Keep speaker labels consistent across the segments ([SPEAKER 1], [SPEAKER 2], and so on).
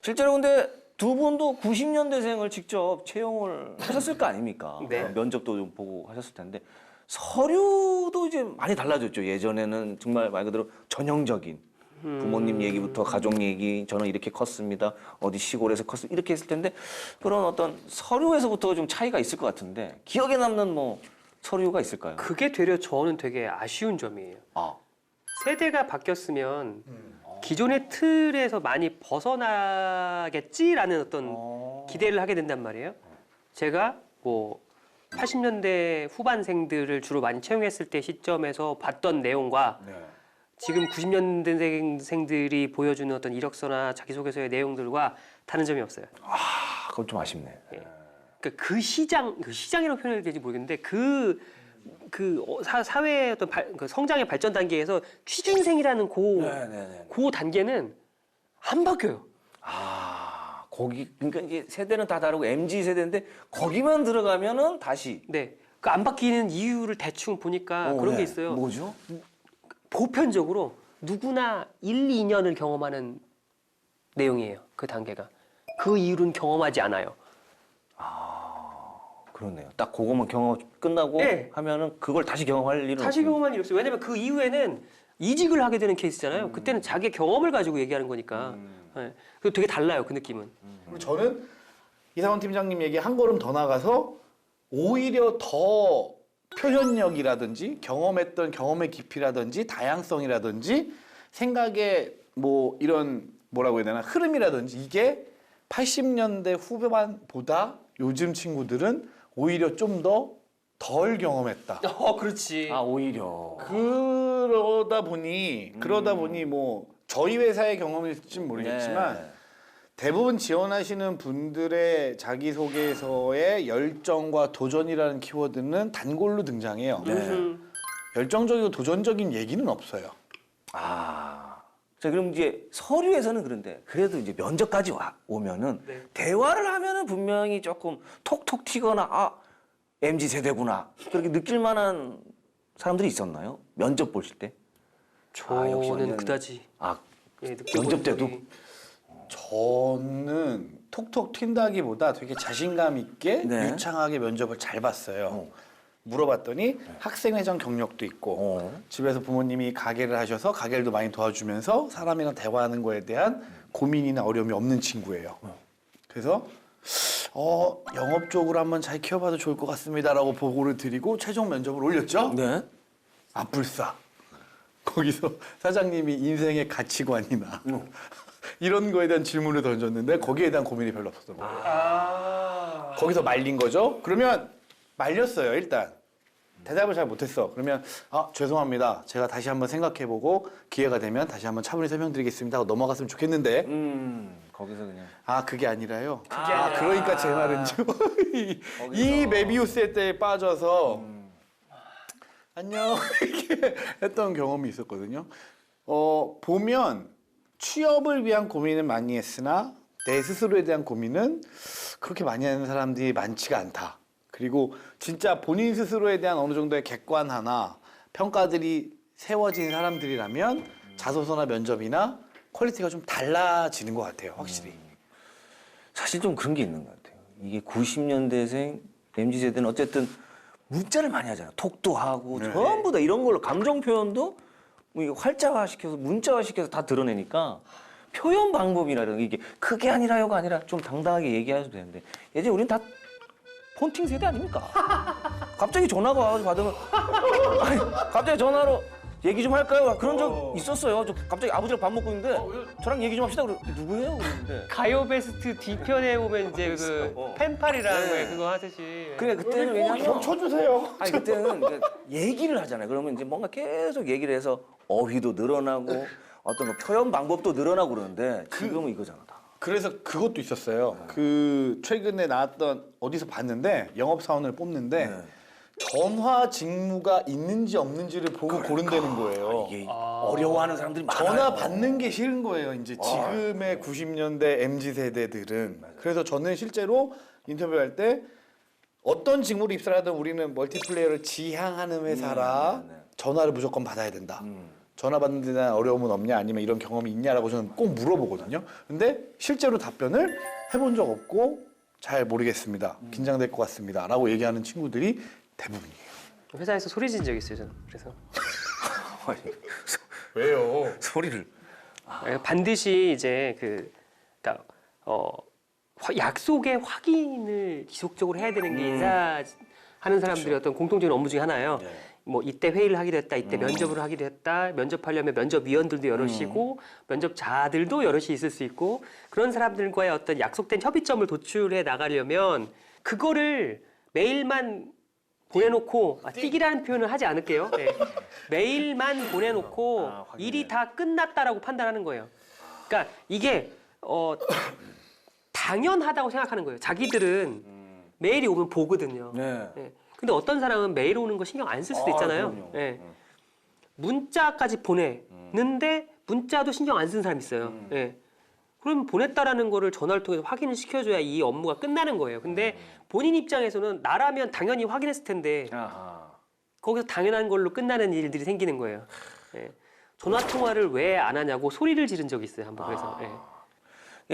[SPEAKER 1] 실제로 근데 두 분도 90년대생을 직접 채용을 하셨을 거 아닙니까?
[SPEAKER 2] 네.
[SPEAKER 1] 면접도 좀 보고 하셨을 텐데 서류도 이제 많이 달라졌죠. 예전에는 정말 말 그대로 전형적인 부모님 얘기부터 가족 얘기, 저는 이렇게 컸습니다. 어디 시골에서 컸습니다. 이렇게 했을 텐데 그런 어떤 서류에서부터 좀 차이가 있을 것 같은데 기억에 남는 뭐 서류가 있을까요?
[SPEAKER 2] 그게 되려 저는 되게 아쉬운 점이에요.
[SPEAKER 1] 아,
[SPEAKER 2] 세대가 바뀌었으면 기존의 틀에서 많이 벗어나겠지라는 어떤 기대를 하게 된단 말이에요. 제가 뭐 80년대 후반생들을 주로 많이 채용했을 때 시점에서 봤던 내용과
[SPEAKER 1] 네.
[SPEAKER 2] 지금 90년대생들이 보여주는 어떤 이력서나 자기소개서의 내용들과 다른 점이 없어요.
[SPEAKER 1] 아, 그건 좀 아쉽네.
[SPEAKER 2] 그러니까 그 시장이라고 표현해야 될지 모르겠는데 사회의 어떤 그 성장의 발전 단계에서 취준생이라는
[SPEAKER 1] 네네네.
[SPEAKER 2] 그 단계는 안 바뀌어요.
[SPEAKER 1] 아, 거기 그러니까 이게 세대는 다 다르고 MZ 세대인데 거기만 들어가면은 다시
[SPEAKER 2] 네. 그 안 바뀌는 이유를 대충 보니까 그런 게 있어요.
[SPEAKER 1] 뭐죠?
[SPEAKER 2] 보편적으로 누구나 1, 2년을 경험하는 내용이에요. 그 단계가. 그 이후로는 경험하지 않아요.
[SPEAKER 1] 그렇네요. 딱 그거만 경험 끝나고
[SPEAKER 2] 네.
[SPEAKER 1] 하면은 그걸 다시 경험할 일은
[SPEAKER 2] 다시
[SPEAKER 1] 없군요.
[SPEAKER 2] 경험한 일이 없어요. 왜냐면 그 이후에는 이직을 하게 되는 케이스잖아요. 그때는 자기 경험을 가지고 얘기하는 거니까. 네. 그 되게 달라요. 그 느낌은.
[SPEAKER 3] 그리고 저는 이상원 팀장님 얘기 한 걸음 더 나가서 오히려 더 표현력이라든지 경험했던 경험의 깊이라든지 다양성이라든지 생각의 뭐 이런 뭐라고 해야 되나 흐름이라든지 이게 80년대 후반보다 요즘 친구들은 오히려 좀 더 덜 경험했다.
[SPEAKER 2] 그렇지.
[SPEAKER 1] 아, 오히려.
[SPEAKER 3] 그러다 보니 뭐 저희 회사의 경험일지 모르겠지만
[SPEAKER 1] 네.
[SPEAKER 3] 대부분 지원하시는 분들의 자기소개서의 열정과 도전이라는 키워드는 단골로 등장해요.
[SPEAKER 1] 네.
[SPEAKER 3] 열정적이고 도전적인 얘기는 없어요.
[SPEAKER 1] 아. 자, 그럼 이제 서류에서는 그런데 그래도 이제 면접까지 오면은
[SPEAKER 2] 네.
[SPEAKER 1] 대화를 하면은 분명히 조금 톡톡 튀거나 아, MZ 세대구나. 그렇게 느낄 만한 사람들이 있었나요? 면접 보실 때? 아, 역시
[SPEAKER 2] 저는
[SPEAKER 1] 완전-
[SPEAKER 2] 그다지.
[SPEAKER 1] 아,
[SPEAKER 2] 예, 느껴본
[SPEAKER 1] 면접 때도?
[SPEAKER 2] 적이-
[SPEAKER 3] 저는 톡톡 튄다기보다 되게 자신감 있게
[SPEAKER 1] 네.
[SPEAKER 3] 유창하게 면접을 잘 봤어요. 물어봤더니 학생회장 경력도 있고 집에서 부모님이 가게를 하셔서 가게를 많이 도와주면서 사람이랑 대화하는 거에 대한 고민이나 어려움이 없는 친구예요. 그래서 영업 쪽으로 한번 잘 키워봐도 좋을 것 같습니다라고 보고를 드리고 최종 면접을 올렸죠.
[SPEAKER 1] 네.
[SPEAKER 3] 아뿔싸. 거기서 사장님이 인생의 가치관이나 이런 거에 대한 질문을 던졌는데 거기에 대한 고민이 별로 없었던 거예요. 거기서 말린 거죠. 그러면 말렸어요. 일단 대답을 잘 못했어. 그러면 죄송합니다. 제가 다시 한번 생각해보고 기회가 되면 다시 한번 차분히 설명드리겠습니다 하고 넘어갔으면 좋겠는데
[SPEAKER 1] 거기서 그냥.
[SPEAKER 3] 그게 아니라요.
[SPEAKER 1] 아니라.
[SPEAKER 3] 그러니까 제 말은 이 메비우스의 때에 빠져서 안녕 이렇게 했던 경험이 있었거든요. 보면 취업을 위한 고민은 많이 했으나 내 스스로에 대한 고민은 그렇게 많이 하는 사람들이 많지가 않다. 그리고 진짜 본인 스스로에 대한 어느 정도의 객관화나 평가들이 세워진 사람들이라면 자소서나 면접이나 퀄리티가 좀 달라지는 것 같아요. 확실히.
[SPEAKER 1] 사실 좀 그런 게 있는 것 같아요. 이게 90년대생 MZ 세대는 어쨌든 문자를 많이 하잖아요. 톡도 하고
[SPEAKER 3] 네.
[SPEAKER 1] 전부 다 이런 걸로 감정 표현도 뭐 이게 활자화시켜서 문자화시켜서 다 드러내니까 표현 방법이라든가 이게 그게 아니라요가 아니라 좀 당당하게 얘기해도 되는데 예전에 우리는 다 폰팅 세대 아닙니까? 갑자기 전화가 와가지고 받으면 아니, 갑자기 전화로 얘기 좀 할까요? 그런 적 있었어요. 저 갑자기 아버지랑 밥 먹고 있는데 저랑 얘기 좀 합시다. 누구예요? 그러는데
[SPEAKER 2] 가요 베스트 뒤편에 보면 이제 그 펜팔이랑
[SPEAKER 1] 네.
[SPEAKER 2] 그거 하듯이.
[SPEAKER 1] 그래 그때는 왜냐면
[SPEAKER 3] 겹쳐주세요.
[SPEAKER 1] 아니 그때는 이제 얘기를 하잖아요. 그러면 이제 뭔가 계속 얘기를 해서 어휘도 늘어나고 어떤 뭐 표현 방법도 늘어나고 그러는데 지금은 이거잖아 다.
[SPEAKER 3] 그래서 그것도 있었어요. 그 최근에 나왔던 어디서 봤는데 영업사원을 뽑는데
[SPEAKER 1] 네.
[SPEAKER 3] 전화 직무가 있는지 없는지를 보고 고른다는 거예요.
[SPEAKER 1] 이게 어려워하는 사람들이 많아요.
[SPEAKER 3] 전화 받는 게 싫은 거예요. 이제 지금의 90년대 MZ 세대들은. 그래서 저는 실제로 인터뷰할 때 어떤 직무를 입사하든 우리는 멀티플레이어를 지향하는 회사라
[SPEAKER 1] 네.
[SPEAKER 3] 전화를 무조건 받아야 된다. 전화 받는 데 대한 어려움은 없냐 아니면 이런 경험이 있냐라고 저는 꼭 물어보거든요. 근데 실제로 답변을 해본 적 없고 잘 모르겠습니다. 긴장될 것 같습니다. 라고 얘기하는 친구들이 대부분이에요.
[SPEAKER 2] 회사에서 소리 진 적 있어요, 저는. 그래서
[SPEAKER 3] 왜요?
[SPEAKER 1] 소리를.
[SPEAKER 2] 반드시 이제 그러니까 약속의 확인을 지속적으로 해야 되는 게 인사하는 사람들의 어떤 공통적인 업무 중에 하나예요.
[SPEAKER 1] 네.
[SPEAKER 2] 뭐 이때 회의를 하기로 했다, 이때 면접을 하기로 했다, 면접하려면 면접위원들도 여럿이고 면접자들도 여럿이 있을 수 있고 그런 사람들과의 어떤 약속된 협의점을 도출해 나가려면 그거를 메일만 보내놓고 띡이라는 표현을 하지 않을게요. 네. 메일만 보내놓고 일이 다 끝났다라고 판단하는 거예요. 그러니까 이게 당연하다고 생각하는 거예요. 자기들은 메일이 오면 보거든요.
[SPEAKER 1] 네.
[SPEAKER 2] 네. 근데 어떤 사람은 메일 오는 거 신경 안 쓸 수도 있잖아요.
[SPEAKER 1] 그럼요.
[SPEAKER 2] 네. 문자까지 보내는데 문자도 신경 안 쓰는 사람이 있어요. 네. 그럼 보냈다라는 거를 전화를 통해서 확인을 시켜줘야 이 업무가 끝나는 거예요. 근데 본인 입장에서는 나라면 당연히 확인했을 텐데
[SPEAKER 1] 아하.
[SPEAKER 2] 거기서 당연한 걸로 끝나는 일들이 생기는 거예요. 네. 전화 통화를 왜 안 하냐고 소리를 지른 적이 있어요. 한번 그래서. 네.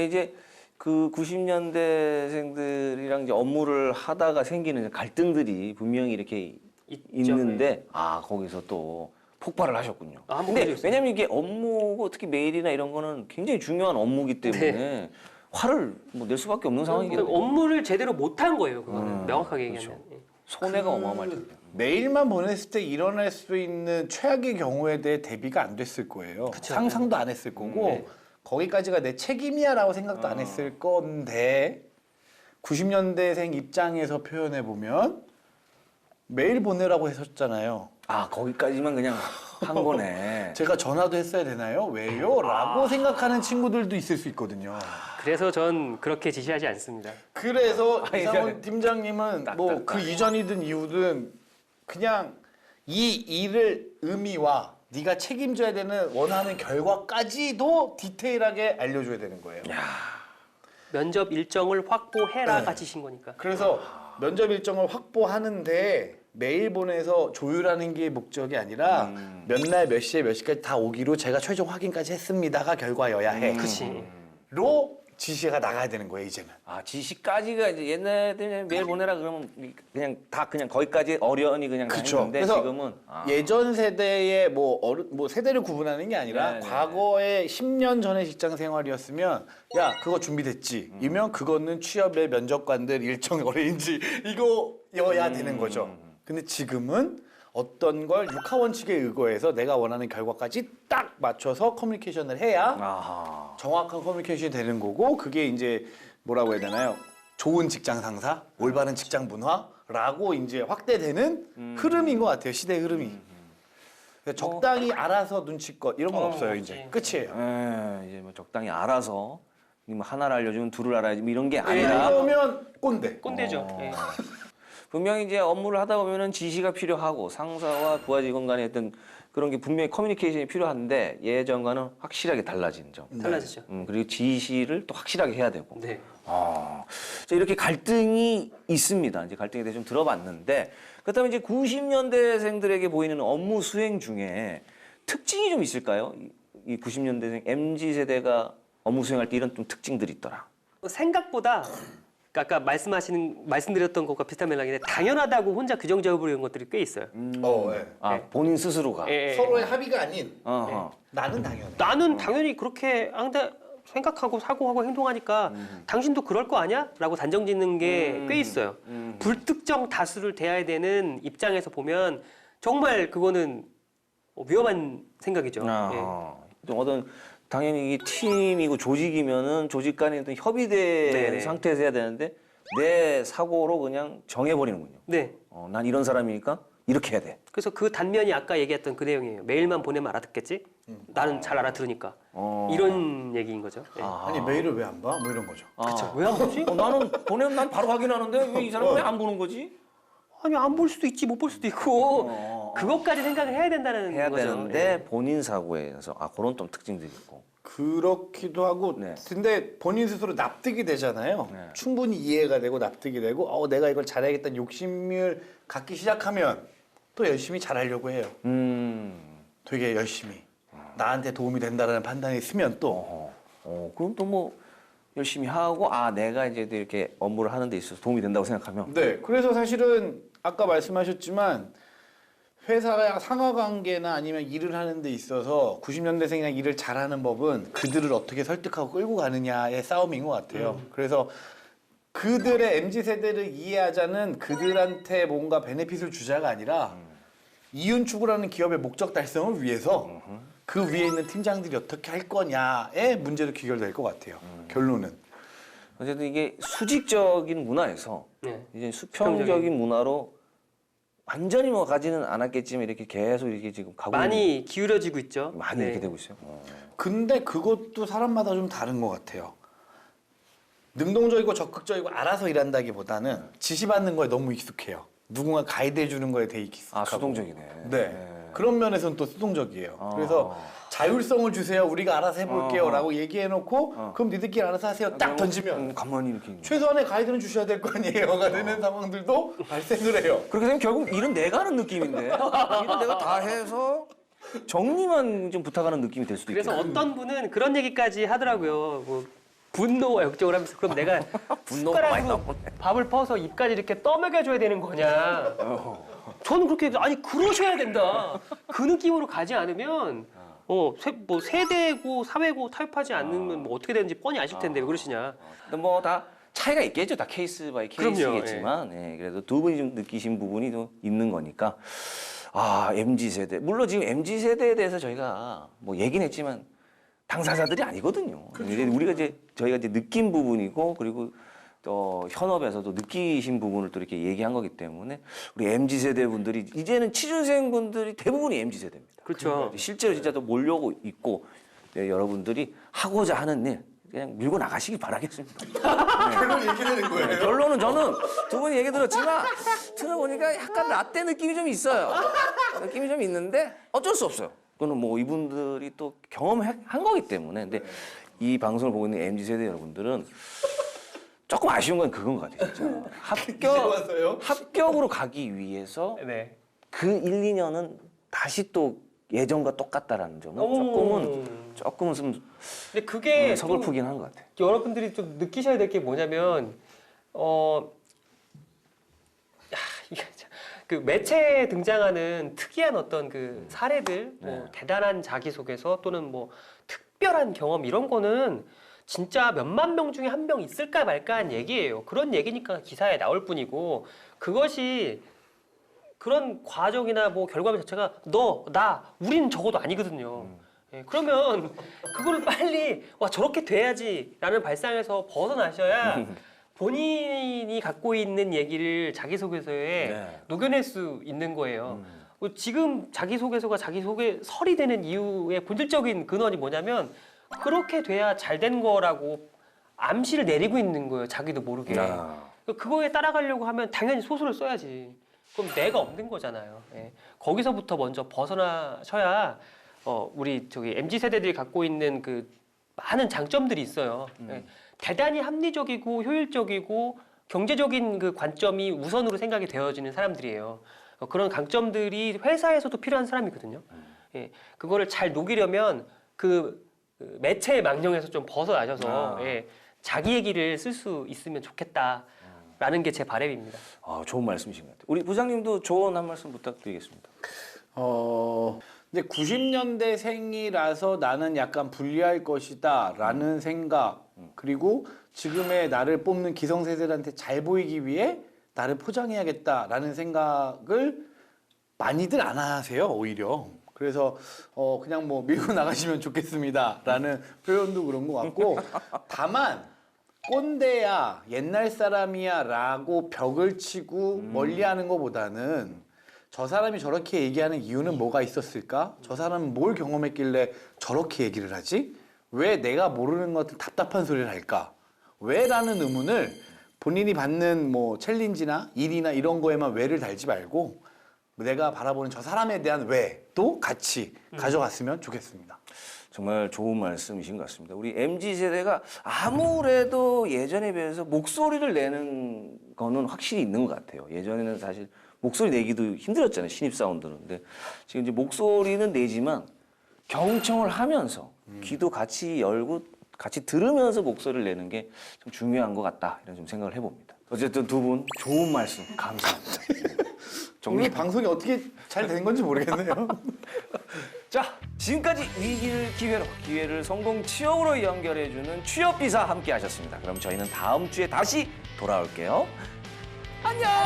[SPEAKER 1] 이제 그 90년대생들이랑 이제 업무를 하다가 생기는 갈등들이 분명히 이렇게
[SPEAKER 2] 있죠.
[SPEAKER 1] 있는데 거기서 또 폭발을 하셨군요.
[SPEAKER 2] 한번
[SPEAKER 1] 근데
[SPEAKER 2] 해주세요.
[SPEAKER 1] 왜냐면 이게 업무고 특히 메일이나 이런 거는 굉장히 중요한 업무기 때문에 화를 뭐 낼 수밖에 없는 상황이거든요.
[SPEAKER 2] 업무를 제대로 못한 거예요. 그거는 명확하게 얘기하면. 예.
[SPEAKER 1] 손해가 어마어마할 텐데.
[SPEAKER 3] 메일만 보냈을 때 일어날 수 있는 최악의 경우에 대해 대비가 안 됐을 거예요. 상상도 안 했을 거고
[SPEAKER 2] 네.
[SPEAKER 3] 거기까지가 내 책임이야라고 생각도 안 했을 건데 90년대생 입장에서 표현해 보면 메일 보내라고 했었잖아요.
[SPEAKER 1] 거기까지만 그냥 한 거네.
[SPEAKER 3] 제가 전화도 했어야 되나요? 왜요? 라고 생각하는 친구들도 있을 수 있거든요.
[SPEAKER 2] 그래서 전 그렇게 지시하지 않습니다.
[SPEAKER 3] 그래서
[SPEAKER 1] 아니,
[SPEAKER 3] 이상훈 팀장님은 뭐 그 이전이든 이후든 그냥 이 일을 의미와 네가 책임져야 되는 원하는 결과까지도 디테일하게 알려줘야 되는 거예요.
[SPEAKER 2] 면접 일정을 확보해라
[SPEAKER 3] 네.
[SPEAKER 2] 같이 신 거니까.
[SPEAKER 3] 그래서 면접 일정을 확보하는데 메일 보내서 조율하는 게 목적이 아니라 몇 날 몇 시에 몇 시까지 다 오기로 제가 최종 확인까지 했습니다가 결과여야 해.
[SPEAKER 2] 그치.
[SPEAKER 3] 로 지시가 나가야 되는 거예요 이제는.
[SPEAKER 1] 지시까지가 이제 옛날에는 메일 보내라 그러면 그냥 거기까지 어련히 그냥 다
[SPEAKER 3] 그쵸.
[SPEAKER 1] 했는데
[SPEAKER 3] 그래서
[SPEAKER 1] 지금은
[SPEAKER 3] 예전 세대의 뭐 세대를 구분하는 게 아니라
[SPEAKER 1] 네, 네,
[SPEAKER 3] 과거에 10년 전의 직장 생활이었으면 야 그거 준비됐지 이면 그거는 취업의 면접관들 일정 어레인지 이거여야 되는 거죠. 근데 지금은 어떤 걸 육하 원칙에 의거해서 내가 원하는 결과까지 딱 맞춰서 커뮤니케이션을 해야
[SPEAKER 1] 아하.
[SPEAKER 3] 정확한 커뮤니케이션이 되는 거고 그게 이제 뭐라고 해야 되나요? 좋은 직장 상사, 올바른 직장 문화라고 이제 확대되는 흐름인 것 같아요. 시대 흐름이. 그래서 적당히 알아서 눈치껏 이런 건 없어요. 이제 끝이에요.
[SPEAKER 1] 이제 뭐 적당히 알아서 뭐 하나를 알려주면 둘을 알아야지 뭐 이런 게 아니라
[SPEAKER 3] 이러면 꼰대.
[SPEAKER 2] 꼰대죠. 예.
[SPEAKER 1] 분명히 이제 업무를 하다 보면은 지시가 필요하고 상사와 부하 직원 간의 어떤 그런 게 분명히 커뮤니케이션이 필요한데 예전과는 확실하게 달라지는 점.
[SPEAKER 2] 달라지죠.
[SPEAKER 1] 그리고 지시를 또 확실하게 해야 되고.
[SPEAKER 2] 네.
[SPEAKER 1] 자, 이렇게 갈등이 있습니다. 이제 갈등에 대해 좀 들어봤는데 그렇다면 이제 90년대생들에게 보이는 업무 수행 중에 특징이 좀 있을까요? 이 90년대생 MZ 세대가 업무 수행할 때 이런 좀 특징들이 있더라.
[SPEAKER 2] 생각보다 아까 말씀드렸던 것과 비슷한 맥락인데 당연하다고 혼자 규정지어버리는 것들이 꽤 있어요.
[SPEAKER 3] 네.
[SPEAKER 1] 본인 스스로가.
[SPEAKER 2] 예.
[SPEAKER 3] 서로의 합의가 아닌
[SPEAKER 1] 어허.
[SPEAKER 3] 나는 당연해.
[SPEAKER 2] 나는 당연히 그렇게 생각하고 사고하고 행동하니까 당신도 그럴 거 아니야? 라고 단정짓는 게 꽤 있어요. 불특정 다수를 대해야 되는 입장에서 보면 정말 그거는 위험한 생각이죠. 예.
[SPEAKER 1] 좀 어떤 당연히 이게 팀이고 조직이면은 조직 간에 어떤 협의된
[SPEAKER 2] 네네.
[SPEAKER 1] 상태에서 해야 되는데 내 사고로 그냥 정해버리는군요.
[SPEAKER 2] 네.
[SPEAKER 1] 난 이런 사람이니까 이렇게 해야 돼.
[SPEAKER 2] 그래서 그 단면이 아까 얘기했던 그 내용이에요. 메일만 보내면 알아듣겠지? 나는 잘 알아들으니까. 이런 얘기인 거죠. 예.
[SPEAKER 3] 아니 메일을 왜 안 봐? 뭐 이런 거죠.
[SPEAKER 2] 그렇죠. 왜 안 보지?
[SPEAKER 1] 나는 보내면 난 바로 확인하는데 왜 이 사람은 왜 안 보는 거지?
[SPEAKER 2] 아니 안 볼 수도 있지 못 볼 수도 있고 그것까지 생각을 해야 된다는
[SPEAKER 1] 해야
[SPEAKER 2] 거죠.
[SPEAKER 1] 되는데 본인 사고에서 그런 좀 특징들이 있고.
[SPEAKER 3] 그렇기도 하고
[SPEAKER 1] 네.
[SPEAKER 3] 근데 본인 스스로 납득이 되잖아요.
[SPEAKER 1] 네.
[SPEAKER 3] 충분히 이해가 되고 납득이 되고 내가 이걸 잘해야겠다는 욕심을 갖기 시작하면 또 열심히 잘하려고 해요. 되게 열심히. 나한테 도움이 된다라는 판단이 있으면 또
[SPEAKER 1] 그럼 또 뭐 열심히 하고 내가 이제 이렇게 업무를 하는 데 있어서 도움이 된다고 생각하면
[SPEAKER 3] 네. 그래서 사실은 아까 말씀하셨지만 회사 상하 관계나 아니면 일을 하는 데 있어서 90년대생이나 일을 잘하는 법은 그들을 어떻게 설득하고 끌고 가느냐의 싸움인 것 같아요. 그래서 그들의 MZ세대를 이해하자는 그들한테 뭔가 베네핏을 주자가 아니라 이윤 추구라는 기업의 목적 달성을 위해서 그 위에 있는 팀장들이 어떻게 할 거냐의 문제로 귀결될 것 같아요. 결론은.
[SPEAKER 1] 어쨌든 이게 수직적인 문화에서
[SPEAKER 2] 네.
[SPEAKER 1] 이제 수평적인 문화로 완전히 뭐 가지는 않았겠지만 이렇게 계속 이렇게 지금 가고
[SPEAKER 2] 많이 기울어지고 있죠.
[SPEAKER 1] 많이
[SPEAKER 2] 네.
[SPEAKER 1] 이렇게 되고 있어요.
[SPEAKER 3] 근데 그것도 사람마다 좀 다른 것 같아요. 능동적이고 적극적이고 알아서 일한다기보다는 지시받는 거에 너무 익숙해요. 누군가 가이드해 주는 거에 되게 익숙하고.
[SPEAKER 1] 수동적이네.
[SPEAKER 3] 네. 그런 면에서는 또 수동적이에요. 그래서 자율성을 주세요. 우리가 알아서 해볼게요. 라고 얘기해놓고 그럼 니들끼리 알아서 하세요. 딱 던지면
[SPEAKER 1] 가만히 이렇게 있는.
[SPEAKER 3] 최소한의 가이드는 주셔야 될 거 아니에요가 되는 상황들도 발생을 해요.
[SPEAKER 1] 그렇게 되면 결국 일은 내가 하는 느낌인데 일은 내가 다 해서 정리만 좀 부탁하는 느낌이 될 수도
[SPEAKER 2] 그래서
[SPEAKER 1] 있겠네.
[SPEAKER 2] 어떤 분은 그런 얘기까지 하더라고요. 뭐 분노와 역정을 하면서 그럼 내가
[SPEAKER 1] 분노가 많이
[SPEAKER 2] 숟가락으로
[SPEAKER 1] 나오네.
[SPEAKER 2] 밥을 퍼서 입까지 이렇게 떠먹여줘야 되는 거냐. 저는 그렇게 아니 그러셔야 된다. 그 느낌으로 가지 않으면 뭐 세대고 사회고 타협하지 않으면 뭐 어떻게 되는지 뻔히 아실 텐데 왜 그러시냐.
[SPEAKER 1] 근데 뭐 다 차이가 있겠죠. 다 케이스 바이 케이스겠지만 그래도 두 분이 좀 느끼신 부분이 좀 있는 거니까 MZ 세대 물론 지금 MZ 세대에 대해서 저희가 뭐 얘기는 했지만 당사자들이 아니거든요. 우리가 저희가 이제 느낀 부분이고 그리고 또 현업에서도 느끼신 부분을 또 이렇게 얘기한 거기 때문에 우리 MZ 세대 분들이 이제는 취준생 분들이 대부분이 MZ 세대입니다.
[SPEAKER 2] 그렇죠.
[SPEAKER 1] 실제로 진짜 또 몰려오고 있고 여러분들이 하고자 하는 일 그냥 밀고 나가시기 바라겠습니다.
[SPEAKER 3] 결론 이렇게 되는 거예요.
[SPEAKER 1] 결론은 저는 두 분이 얘기 들었지만 들어보니까 약간 라떼 느낌이 좀 있어요. 느낌이 좀 있는데 어쩔 수 없어요. 그거는 뭐 이분들이 또 경험한 거기 때문에. 근데 이 방송을 보고 있는 MZ 세대 여러분들은 조금 아쉬운 건 그건 것 같아요. 진짜.
[SPEAKER 3] 와서요?
[SPEAKER 1] 합격으로 가기 위해서
[SPEAKER 2] 네.
[SPEAKER 1] 그 1, 2년은 다시 또 예전과 똑같다라는 점은 조금은 좀
[SPEAKER 2] 근데 그게 좀
[SPEAKER 1] 서글프긴 한 것 같아요.
[SPEAKER 2] 여러분들이 좀 느끼셔야 될 게 뭐냐면 이게 그 매체에 등장하는 특이한 어떤 그 사례들, 뭐 대단한 자기소개서 또는 뭐 특별한 경험 이런 거는 진짜 몇만 명 중에 한 명 있을까 말까한 얘기예요. 그런 얘기니까 기사에 나올 뿐이고 그것이 그런 과정이나 뭐 결과물 자체가 너, 나, 우리는 적어도 아니거든요. 예, 그러면 그거를 빨리 저렇게 돼야지라는 발상에서 벗어나셔야 본인이 갖고 있는 얘기를 자기소개서에 녹여낼 수 있는 거예요. 지금 자기소개서가 자기소개설이 되는 이유의 본질적인 근원이 뭐냐면 그렇게 돼야 잘 된 거라고 암시를 내리고 있는 거예요. 자기도 모르게. 그거에 따라가려고 하면 당연히 소설을 써야지. 그럼 내가 없는 거잖아요. 예. 거기서부터 먼저 벗어나셔야 우리 MZ 세대들이 갖고 있는 그 많은 장점들이 있어요. 예. 대단히 합리적이고 효율적이고 경제적인 그 관점이 우선으로 생각이 되어지는 사람들이에요. 그런 강점들이 회사에서도 필요한 사람이거든요. 예. 그거를 잘 녹이려면 그 매체의 망령에서 좀 벗어나셔서 자기 얘기를 쓸 수 있으면 좋겠다라는 게 제 바람입니다.
[SPEAKER 1] 좋은 말씀이신 것 같아요. 우리 부장님도 조언 한 말씀 부탁드리겠습니다.
[SPEAKER 3] 근데 90년대생이라서 나는 약간 불리할 것이다라는 생각 그리고 지금의 나를 뽑는 기성세대들한테 잘 보이기 위해 나를 포장해야겠다라는 생각을 많이들 안 하세요 오히려. 그래서 그냥 뭐 밀고 나가시면 좋겠습니다라는 표현도 그런 것 같고 다만 꼰대야 옛날 사람이야라고 벽을 치고 멀리하는 것보다는 저 사람이 저렇게 얘기하는 이유는 뭐가 있었을까? 저 사람은 뭘 경험했길래 저렇게 얘기를 하지? 왜 내가 모르는 것 같은 답답한 소리를 할까? 왜? 라는 의문을 본인이 받는 뭐 챌린지나 일이나 이런 거에만 왜를 달지 말고 내가 바라보는 저 사람에 대한 왜도 같이 가져갔으면 좋겠습니다.
[SPEAKER 1] 정말 좋은 말씀이신 것 같습니다. 우리 MZ 세대가 아무래도 예전에 비해서 목소리를 내는 거는 확실히 있는 것 같아요. 예전에는 사실 목소리 내기도 힘들었잖아요. 신입 사원들은. 근데 지금 이제 목소리는 내지만 경청을 하면서 귀도 같이 열고 같이 들으면서 목소리를 내는 게 좀 중요한 것 같다 이런 좀 생각을 해봅니다. 어쨌든 두 분 좋은 말씀 감사합니다.
[SPEAKER 3] 오늘 방송이 어떻게 잘 된 건지 모르겠네요.
[SPEAKER 1] 자, 지금까지 위기를 기회로, 기회를 성공 취업으로 연결해주는 취업비사 함께 하셨습니다. 그럼 저희는 다음 주에 다시 돌아올게요. 안녕!